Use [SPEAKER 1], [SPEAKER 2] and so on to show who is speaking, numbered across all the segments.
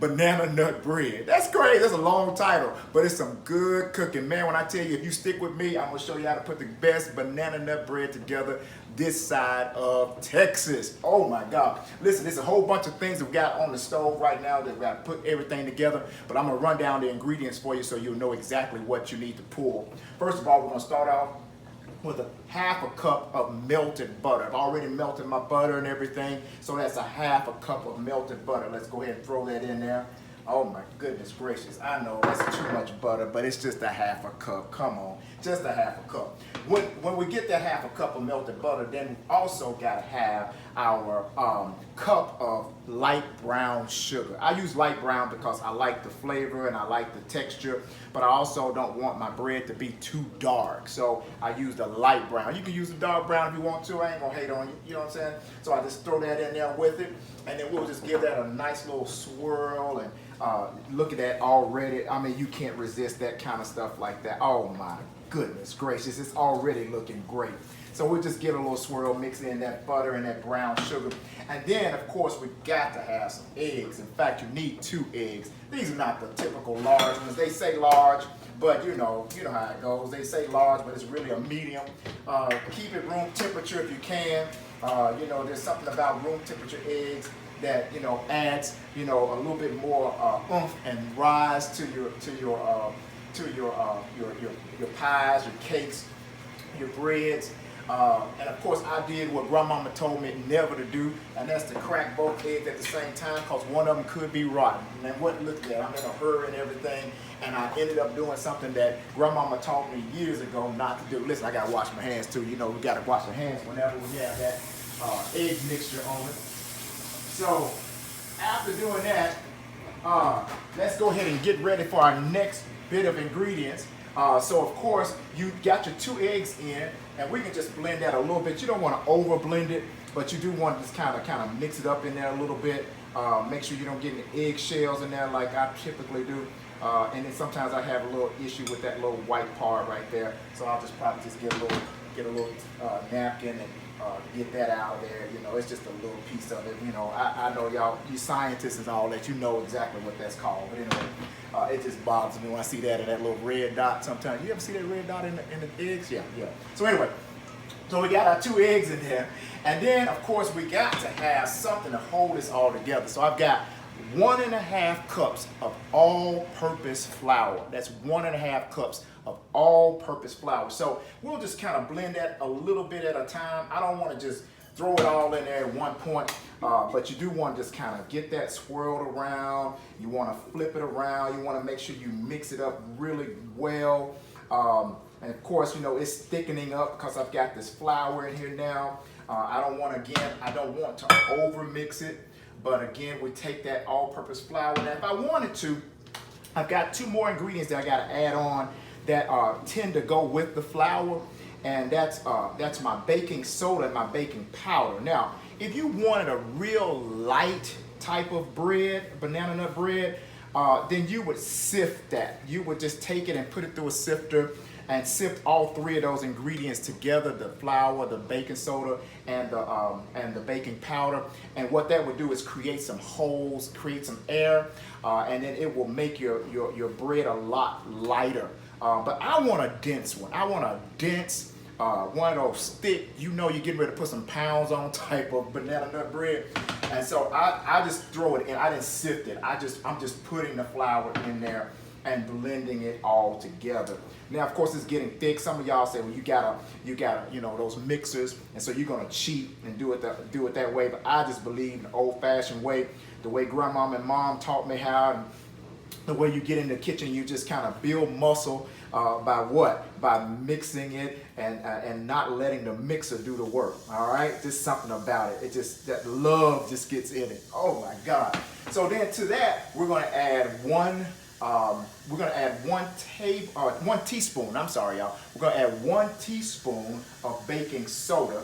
[SPEAKER 1] banana nut bread. That's great. That's a long title, but it's some good cooking. Man, when I tell you, if you stick with me, I'm going to show you how to put the best banana nut bread together this side of Texas. Oh my God. Listen, there's a whole bunch of things that we got on the stove right now that we got to put everything together, but I'm going to run down the ingredients for you so you'll know exactly what you need to pull. First of all, we're going to start off with a half a cup of melted butter. I've already melted my butter and everything, so that's a half a cup of melted butter. Let's go ahead and throw that in there. Oh my goodness gracious, I know that's too much butter, but it's just a half a cup. Come on, just a half a cup. When we get that half a cup of melted butter, then we also got to have our cup of light brown sugar. I use light brown because I like the flavor and I like the texture, but I also don't want my bread to be too dark, so I use the light brown. You can use the dark brown if you want to. I ain't gonna hate on you, you know what I'm saying? So I just throw that in there with it, and then we'll just give that a nice little swirl. And look at that already. I mean, you can't resist that kind of stuff like that. Oh my goodness gracious, it's already looking great. So we'll just get a little swirl, mix in that butter and that brown sugar. And then, of course, we got to have some eggs. In fact, you need 2 eggs. These are not the typical large ones. They say large, but you know how it goes. They say large, but it's really a medium. Keep it room temperature if you can. There's something about room temperature eggs that adds a little bit more oomph and rise to your pies, your cakes, your breads. And of course, I did what Grandmama told me never to do, and that's to crack both eggs at the same time, because one of them could be rotten. And what look at that, I'm in a hurry and everything, and I ended up doing something that Grandmama taught me years ago not to do. Listen, I gotta wash my hands too. We gotta wash our hands whenever we have that egg mixture on it. So after doing that, let's go ahead and get ready for our next bit of ingredients. So of course, you got your 2 eggs in, and we can just blend that a little bit. You don't want to over blend it, but you do want to just kind of mix it up in there a little bit. Make sure you don't get any egg shells in there like I typically do. And then sometimes I have a little issue with that little white part right there. So I'll just probably just get a little napkin and get that out of there. It's just a little piece of it. I know y'all, you scientists and all that, you know exactly what that's called. But anyway, it just bothers me when I see that and that little red dot sometimes. You ever see that red dot in the eggs? Yeah. So anyway, so we got our 2 eggs in there. And then, of course, we got to have something to hold this all together. So I've got 1.5 cups of all-purpose flour. That's 1.5 cups of all-purpose flour. So we'll just kind of blend that a little bit at a time. I don't want to just throw it all in there at one point, but you do want to just kind of get that swirled around. You want to flip it around. You want to make sure you mix it up really well. And of course, it's thickening up because I've got this flour in here now. I don't want to over mix it. But again, we take that all-purpose flour. Now, if I wanted to, I've got 2 more ingredients that I got to add on that tend to go with the flour, and that's my baking soda and my baking powder. Now, if you wanted a real light type of bread, banana nut bread, then you would sift that. You would just take it and put it through a sifter and sift all 3 of those ingredients together, the flour, the baking soda, and the baking powder. And what that would do is create some holes, create some air, and then it will make your bread a lot lighter. But I want a dense one. I want a dense, one of those thick, you're getting ready to put some pounds on type of banana nut bread. And so I just throw it in. I didn't sift it. I'm just putting the flour in there and blending it all together. Now, of course, it's getting thick. Some of y'all say, well, you gotta, those mixers, and so you're gonna cheat and do it that way. But I just believe in the old-fashioned way, the way Grandmama and Mom taught me how, and the way you get in the kitchen, you just kind of build muscle by what? By mixing it and not letting the mixer do the work. All right, just something about it. That love just gets in it. Oh my God! So then to that, we're gonna add one teaspoon. I'm sorry, y'all. We're gonna add 1 teaspoon of baking soda,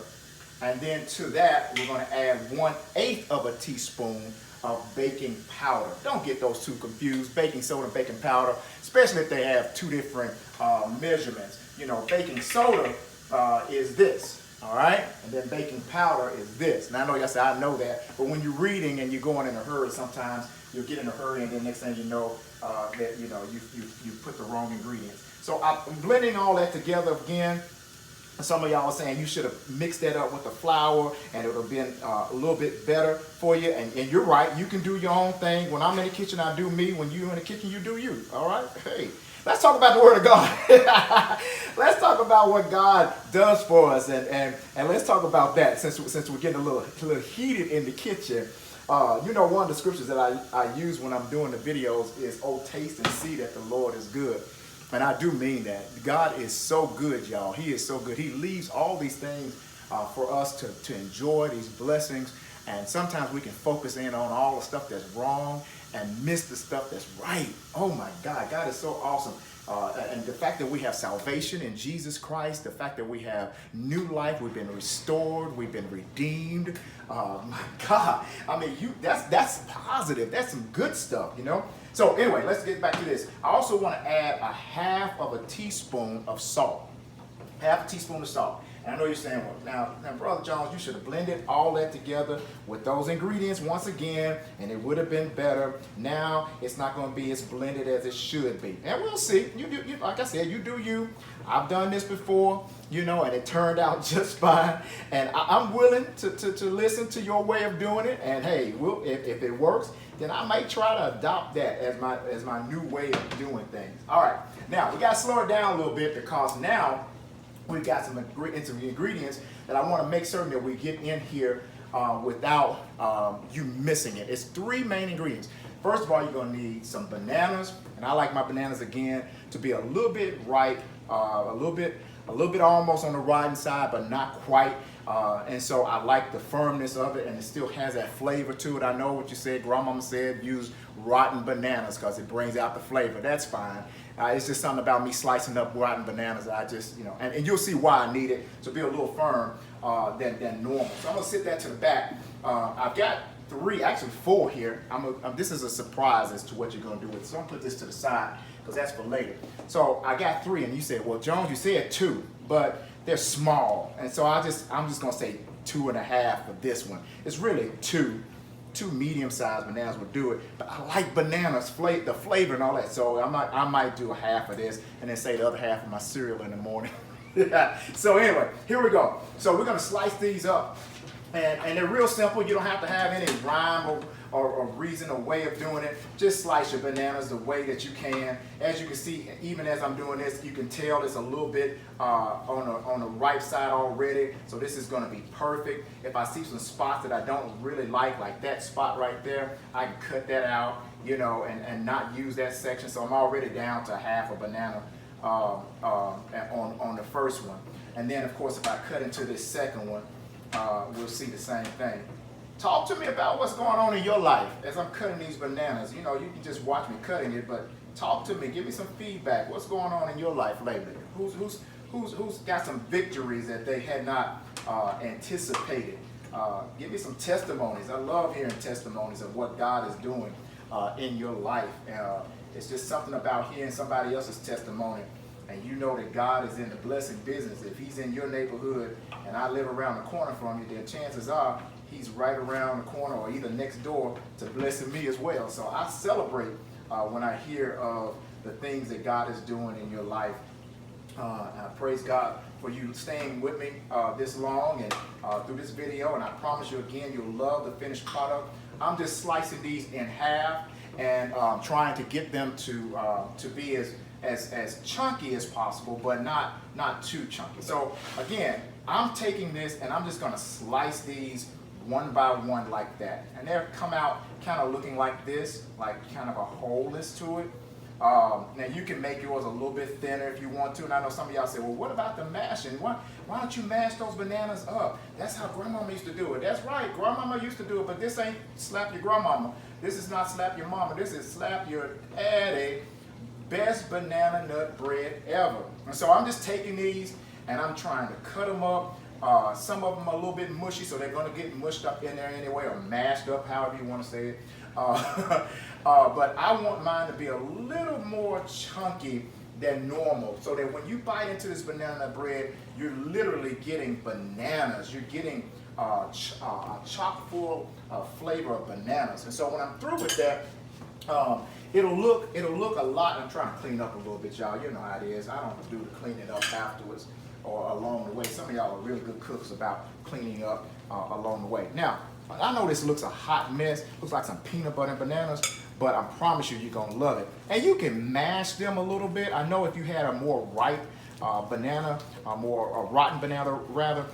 [SPEAKER 1] and then to that we're gonna add 1/8 of a teaspoon of baking powder. Don't get those 2 confused. Baking soda and baking powder, especially if they have 2 different measurements. Baking soda is this. All right, and then baking powder is this. Now I know y'all say I know that, but when you're reading and you're going in a hurry, sometimes you'll get in a hurry, and then next thing you know, that you put the wrong ingredients. So I'm blending all that together again. Some of y'all are saying you should have mixed that up with the flour and it would have been a little bit better for you. And you're right, you can do your own thing. When I'm in the kitchen, I do me. When you're in the kitchen, you do you. All right? Hey, let's talk about the Word of God. Let's talk about what God does for us. And let's talk about that since we're getting a little heated in the kitchen. One of the scriptures that I use when I'm doing the videos is, "Oh, taste and see that the Lord is good." And I do mean that. God is so good, y'all. He is so good. He leaves all these things for us to enjoy, these blessings. And sometimes we can focus in on all the stuff that's wrong and miss the stuff that's right. Oh my God, God is so awesome. And the fact that we have salvation in Jesus Christ, the fact that we have new life, we've been restored, we've been redeemed. My God, I mean, that's positive. That's some good stuff, So anyway, let's get back to this. I also want to add a half of a teaspoon of salt. Half a teaspoon of salt. And I know you're saying, well, now, Brother Jones, you should have blended all that together with those ingredients once again, and it would have been better. Now it's not going to be as blended as it should be. And we'll see. You like I said, you do you. I've done this before, and it turned out just fine. And I'm willing to listen to your way of doing it. And hey, if it works, then I might try to adopt that as my new way of doing things. All right. Now we got to slow it down a little bit because now we've got some ingredients that I want to make certain that we get in here without you missing it. It's 3 main ingredients. First of all, you're going to need some bananas, and I like my bananas again to be a little bit ripe, a little bit almost on the rotten side, but not quite. And so I like the firmness of it, and it still has that flavor to it. I know what you said. Grandmama said use rotten bananas because it brings out the flavor. That's fine. It's just something about me slicing up rotten bananas. I just, and you'll see why I need it to be a little firm than normal. So I'm gonna sit that to the back. I've got 3, actually 4 here. This is a surprise as to what you're gonna do with it. So I'm gonna put this to the side because that's for later. So I got 3, and you said, well, Jones, you said 2, but they're small, and so I'm just gonna say 2.5 for this one. It's really 2 medium-sized bananas would do it, but I like bananas, the flavor and all that, so I might do a half of this and then say the other half of my cereal in the morning. So anyway, here we go. So we're gonna slice these up, and they're real simple. You don't have to have any rhyme or reason or way of doing it. Just slice your bananas the way that you can. As you can see, even as I'm doing this, you can tell it's a little bit on the ripe side already. So this is gonna be perfect. If I see some spots that I don't really like that spot right there, I can cut that out, and not use that section. So I'm already down to half a banana on the first one. And then of course, if I cut into this second one, we'll see the same thing. Talk to me about what's going on in your life as I'm cutting these bananas. You can just watch me cutting it, but talk to me. Give me some feedback. What's going on in your life lately? Who's got some victories that they had not anticipated? Give me some testimonies. I love hearing testimonies of what God is doing in your life. It's just something about hearing somebody else's testimony, and you know that God is in the blessing business. If He's in your neighborhood and I live around the corner from you, then chances are He's right around the corner or either next door to blessing me as well. So I celebrate when I hear of the things that God is doing in your life. I praise God for you staying with me this long and through this video, and I promise you again, you'll love the finished product. I'm just slicing these in half and trying to get them to be as chunky as possible, but not too chunky. So again, I'm taking this and I'm just going to slice these one by one like that, and they'll come out kind of looking like this, like kind of a wholeness to it. Now you can make yours a little bit thinner if you want to, and I know some of y'all say, well, what about the mashing? Why don't you mash those bananas up? That's how Grandmama used to do it. That's right, Grandmama used to do it, but this ain't slap your grandmama. This is not slap your mama. This is slap your daddy. Best banana nut bread ever. And so I'm just taking these and I'm trying to cut them up. Some of them are a little bit mushy, so they're going to get mushed up in there anyway, or mashed up, however you want to say it. But I want mine to be a little more chunky than normal, so that when you bite into this banana bread, you're literally getting bananas. You're getting a chock full flavor of bananas. And so when I'm through with that, It'll look a lot. I'm trying to clean up a little bit, y'all. You know how it is. I don't do the cleaning up afterwards or along the way. Some of y'all are really good cooks about cleaning up along the way. Now, I know this looks a hot mess. Looks like some peanut butter and bananas, but I promise you, you're gonna love it. And you can mash them a little bit. I know if you had a more ripe banana, a rotten banana rather,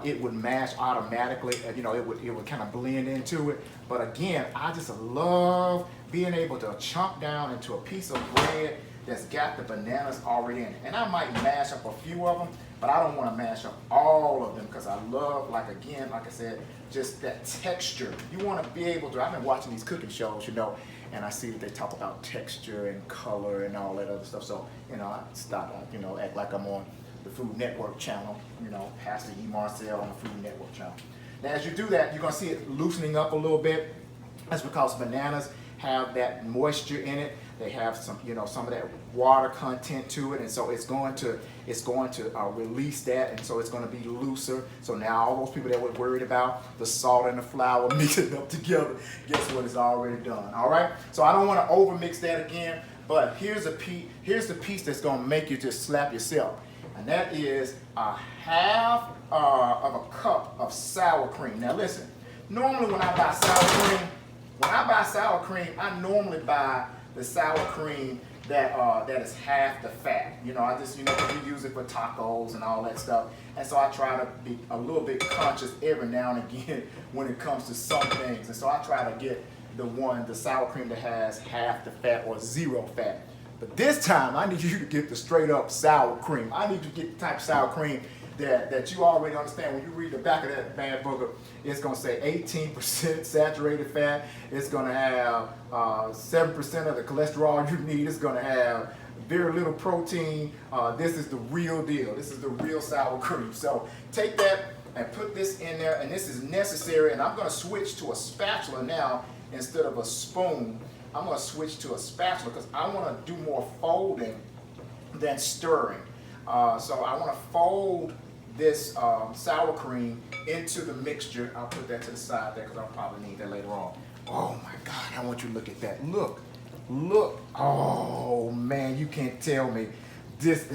[SPEAKER 1] it would mash automatically. You know, it would kind of blend into it. But again, I just love being able to chunk down into a piece of bread that's got the bananas already in it. And I might mash up a few of them, but I don't want to mash up all of them because I love, like I said, just that texture. You want to be able to, I've been watching these cooking shows, you know, and I see that they talk about texture and color and all that other stuff. So, you know, I stop, you know, act like I'm on the Food Network channel, you know, Pastor E Marcel on the Food Network channel. Now, as you do that, you're going to see it loosening up a little bit. That's because bananas have that moisture in it. They have some, you know, some of that water content to it, and so it's going to release that, and so it's going to be looser. So now all those people that were worried about the salt and the flour mixing up together, guess what? It's already done. All right. So I don't want to over mix that again, but here's the piece that's going to make you just slap yourself, and that is a half of a cup of sour cream. Now listen, normally when I buy sour cream, I normally buy the sour cream that is half the fat. You know, I just, you know, we use it for tacos and all that stuff. And so I try to be a little bit conscious every now and again when it comes to some things. And so I try to get the sour cream that has half the fat or zero fat. But this time I need you to get the straight up sour cream. I need you to get the type of sour cream that you already understand. When you read the back of that bad booger, it's going to say 18% saturated fat. It's going to have 7% of the cholesterol you need. It's going to have very little protein. This is the real deal. This is the real sour cream. So take that and put this in there, and this is necessary. And I'm going to switch to a spatula now instead of a spoon. I'm going to switch to a spatula because I want to do more folding than stirring. So I want to fold this sour cream into the mixture. I'll put that to the side there because I'll probably need that later on. Oh my God, I want you to look at that. Look. Oh man, you can't tell me this.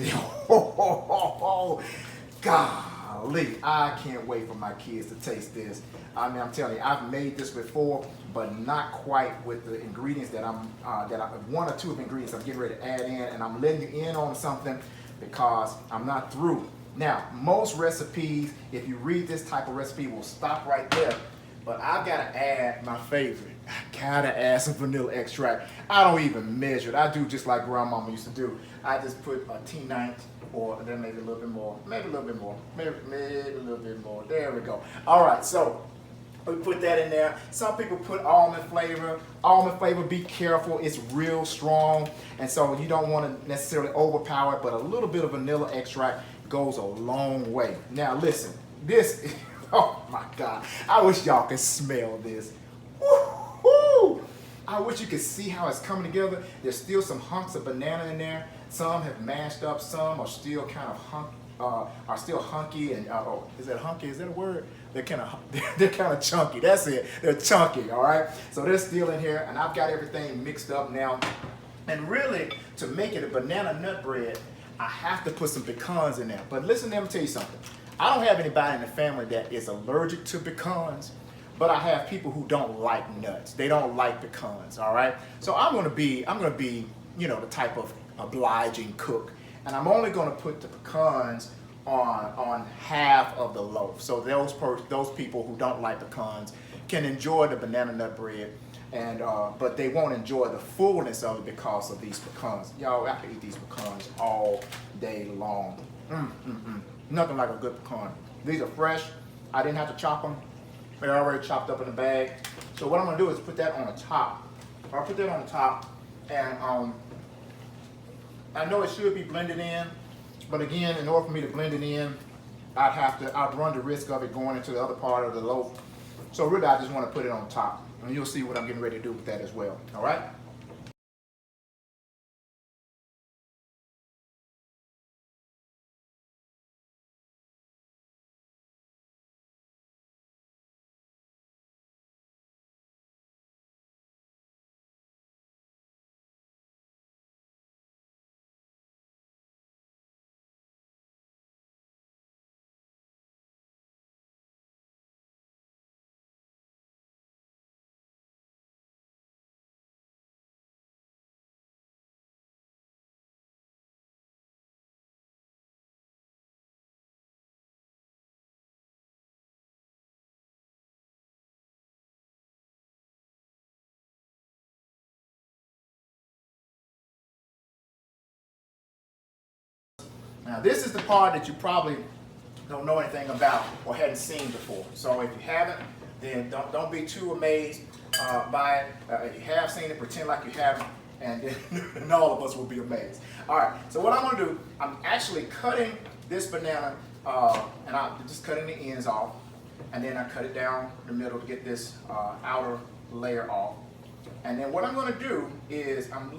[SPEAKER 1] Golly, I can't wait for my kids to taste this. I mean, I'm telling you, I've made this before, but not quite with the ingredients that one or two of the ingredients I'm getting ready to add in, and I'm letting you in on something because I'm not through. Now, most recipes, if you read this type of recipe, will stop right there. But I've got to add my favorite. I gotta add some vanilla extract. I don't even measure it. I do just like grandmama used to do. I just put a T9 or then maybe a little bit more, maybe a little bit more, maybe a little bit more. There we go. All right, so we put that in there. Some people put almond flavor. Almond flavor, be careful. It's real strong. And so you don't want to necessarily overpower it, but a little bit of vanilla extract goes a long way. Now listen, this, oh my God. I wish y'all could smell this. Woo-hoo! I wish you could see how it's coming together. There's still some hunks of banana in there. Some have mashed up. Some are still kind of hunky. And is that hunky? Is that a word? They're kind of chunky. That's it. They're chunky. All right. So they're still in here, and I've got everything mixed up now. And really, to make it a banana nut bread, I have to put some pecans in there. But listen, let me tell you something. I don't have anybody in the family that is allergic to pecans, but I have people who don't like nuts. They don't like pecans. All right. So I'm gonna be, you know, the type of obliging cook, and I'm only going to put the pecans on half of the loaf. So those people who don't like pecans can enjoy the banana nut bread, and but they won't enjoy the fullness of it because of these pecans. Y'all, I can eat these pecans all day long. Nothing like a good pecan. These are fresh. I didn't have to chop them. They're already chopped up in the bag. So what I'm going to do is put that on the top. I'll put that on the top, and I know it should be blended in, but again, in order for me to blend it in, I'd run the risk of it going into the other part of the loaf. So really, I just want to put it on top, and you'll see what I'm getting ready to do with that as well. All right? Now this is the part that you probably don't know anything about or hadn't seen before. So if you haven't, then don't be too amazed by it. If you have seen it, pretend like you haven't, and then all of us will be amazed. All right, so what I'm gonna do, I'm actually cutting this banana, and I'm just cutting the ends off, and then I cut it down the middle to get this outer layer off. And then what I'm gonna do is I'm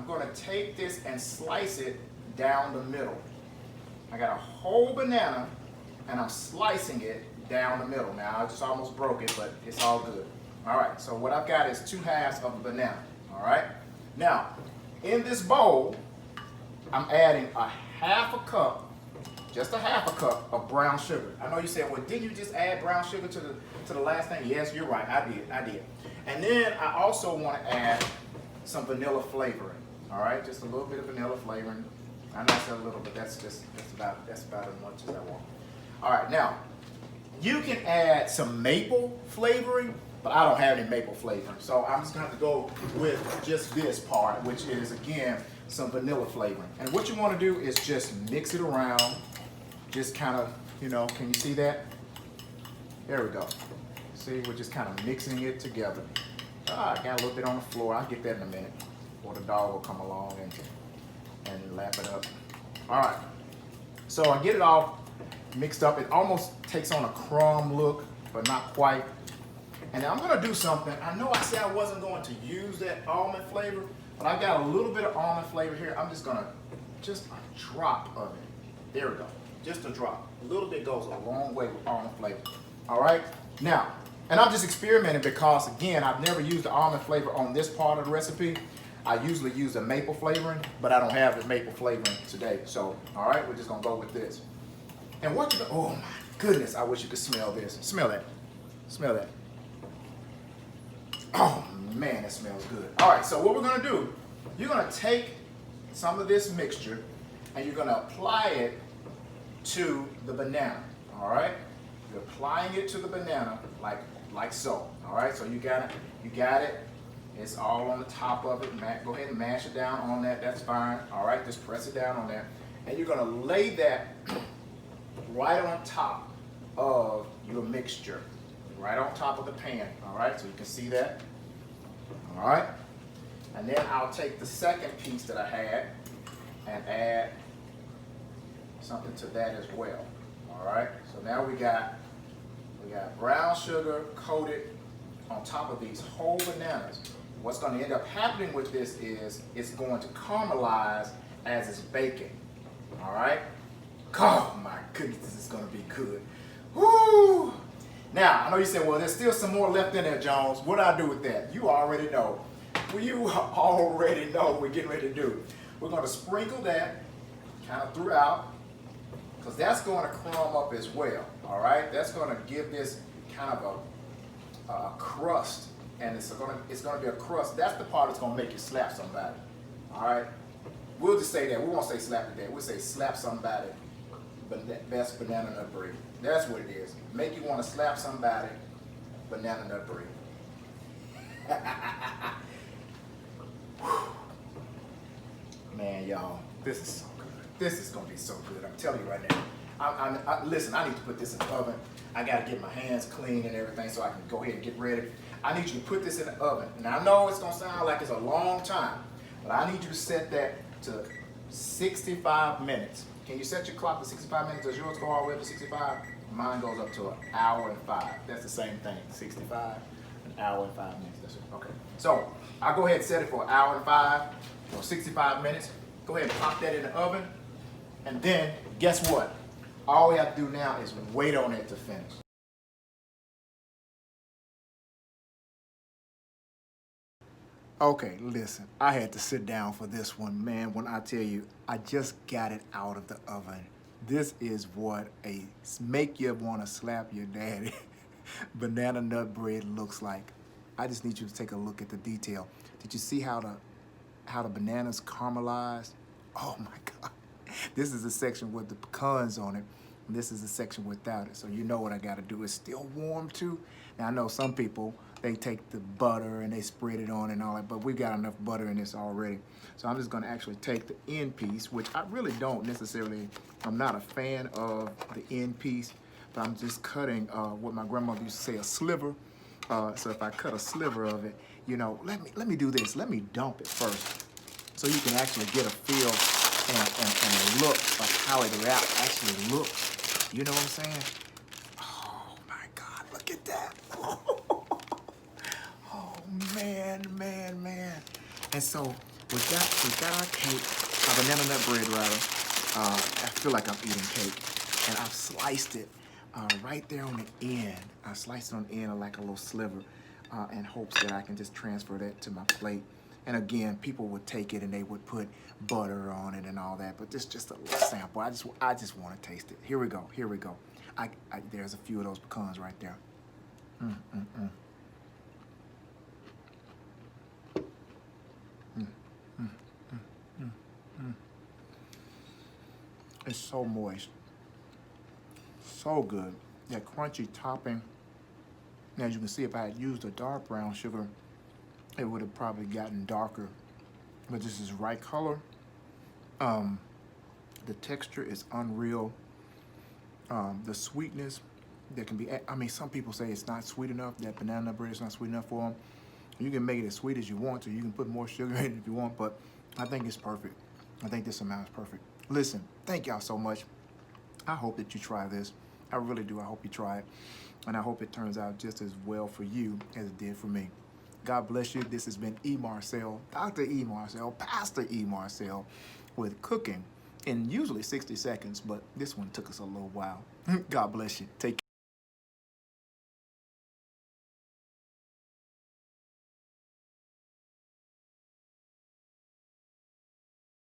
[SPEAKER 1] gonna take this and slice it down the middle. I got a whole banana and I'm slicing it down the middle. Now I just almost broke it, but it's all good. All right, so what I've got is 2 halves of a banana. All right, now in this bowl, I'm adding a half a cup, just a half a cup of brown sugar. I know you said, well, didn't you just add brown sugar to the last thing? Yes, you're right, I did. And then I also want to add some vanilla flavoring. All right, just a little bit of vanilla flavoring. I know I said a little, but that's about as much as I want. All right, now you can add some maple flavoring, but I don't have any maple flavoring, so I'm just going to have to go with just this part, which is again some vanilla flavoring. And what you want to do is just mix it around, just kind of, you know, can you see that? There we go. See, we're just kind of mixing it together. I got a little bit on the floor. I'll get that in a minute, or the dog will come along and lap it up. All right, so I get it all mixed up. It almost takes on a crumb look, but not quite. And I'm gonna do something. I know I said I wasn't going to use that almond flavor, but I got a little bit of almond flavor here. I'm just gonna, just a drop of it. There we go, just a drop. A little bit goes a long way with almond flavor. All right, now, and I'm just experimenting because again, I've never used the almond flavor on this part of the recipe. I usually use the maple flavoring, but I don't have the maple flavoring today. So, all right, we're just gonna go with this. And what you, oh my goodness, I wish you could smell this. Smell that, smell that. Oh man, that smells good. All right, so what we're gonna do, you're gonna take some of this mixture and you're gonna apply it to the banana, all right? You're applying it to the banana like so, all right? So you got it. It's all on the top of it. Go ahead and mash it down on that, that's fine. All right, just press it down on there. And you're gonna lay that right on top of your mixture, right on top of the pan, all right? So you can see that, all right? And then I'll take the second piece that I had and add something to that as well, all right? So now we got brown sugar coated on top of these whole bananas. What's going to end up happening with this is it's going to caramelize as it's baking, all right? Oh my goodness, this is going to be good. Woo! Now, I know you said, well, there's still some more left in there, Jones. What do I do with that? You already know. Well, you already know what we're getting ready to do. We're going to sprinkle that kind of throughout, because that's going to crumb up as well, all right? That's going to give this kind of a crust, and it's going to be a crust. That's the part that's going to make you slap somebody, all right? We'll just say that. We won't say slap today. We'll say slap somebody, but best banana nut bread. That's what it is. Make you want to slap somebody, banana nut bread. Man, y'all, this is so good. This is going to be so good. I'm telling you right now. Listen, I need to put this in the oven. I got to get my hands clean and everything so I can go ahead and get ready. I need you to put this in the oven. Now, I know it's going to sound like it's a long time, but I need you to set that to 65 minutes. Can you set your clock to 65 minutes? Does yours go all the way up to 65? Mine goes up to 1 hour and 5. That's the same thing, 65, 1 hour and 5 minutes. That's it. Okay. So I'll go ahead and set it for 1 hour and 5 or 65 minutes. Go ahead and pop that in the oven. And then guess what? All we have to do now is wait on it to finish. Okay, listen, I had to sit down for this one, man. When I tell you, I just got it out of the oven. This is what a make you want to slap your daddy banana nut bread looks like. I just need you to take a look at the detail. Did you see how the bananas caramelized? Oh my God. This is a section with the pecans on it. And this is a section without it. So you know what I got to do. It's still warm too. Now I know some people they take the butter and they spread it on and all that, but we've got enough butter in this already. So I'm just gonna actually take the end piece, which I really don't necessarily, I'm not a fan of the end piece, but I'm just cutting what my grandmother used to say, a sliver. So if I cut a sliver of it, you know, let me do this. Let me dump it first, so you can actually get a feel and a look of how it actually looks. You know what I'm saying? Oh my God, look at that. Oh man, man, man. And so we got our cake, our banana nut bread rather. I feel like I'm eating cake. And I've sliced it right there on the end. I sliced it on the end like a little sliver in hopes that I can just transfer that to my plate. And again, people would take it and they would put butter on it and all that, but this is just a little sample. I just want to taste it. Here we go, here we go. There's a few of those pecans right there. Mm, mm, mm. Mm, mm, mm, mm, mm. It's so moist, so good. That crunchy topping. As you can see, if I had used a dark brown sugar, it would have probably gotten darker. But this is right color. The texture is unreal. The sweetness that can be, I mean, some people say it's not sweet enough, that banana bread is not sweet enough for them. You can make it as sweet as you want to. You can put more sugar in it if you want, but I think it's perfect. I think this amount is perfect. Listen, thank y'all so much. I hope that you try this. I really do. I hope you try it. And I hope it turns out just as well for you as it did for me. God bless you. This has been E Marcel, Dr. E Marcel, Pastor E Marcel, with cooking in usually 60 seconds, but this one took us a little while. God bless you. Take care.